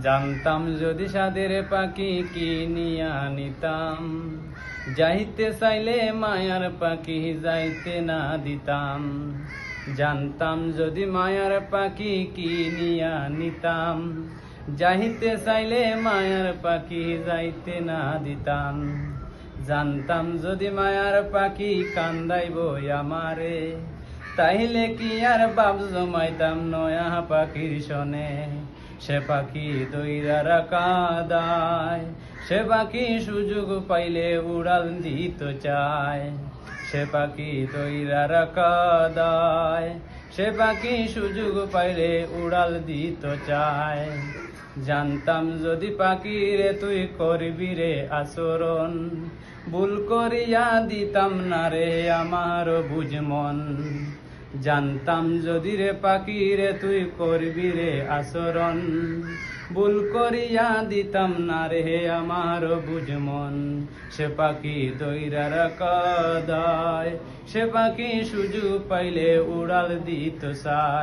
জানতাম যদি সাদের পাখি কিনিয়া নিতাম, যাইতে চাইলে মায়ার পাখি যাইতে না দিতাম। জানতাম যদি মায়ার পাখি কিনিয়া নিতাম, যাইতে চাইলে মায়ার পাখি যাইতে না দিতাম। জানতাম যদি মায়ার পাখি কান্দাইব আমারে, তাইলে কি আর বাপ জমাইতাম নয়া পাখির সনে। সে পাখি দইরা রাখা দায়, সে পাখি সুযোগ পাইলে উড়াল দিত চায়। সে পাখি দইরা রাখা দায়, সে পাখি সুযোগ পাইলে উড়াল দিত চায়। জানতাম যদি পাখি রে তুই করবি রে আচরণ, ভুল করিয়া দিতাম না রে আমার বুঝ মন। জানতাম যদি রে পাখি রে তুই করবি রে আচরণ, ভুল করিয়া দিতাম না রে আমার বুঝ মন। সে পাখি দইরা রাখা দায়, সে পাখি সুযোগ পাইলে উড়াল দিত চায়।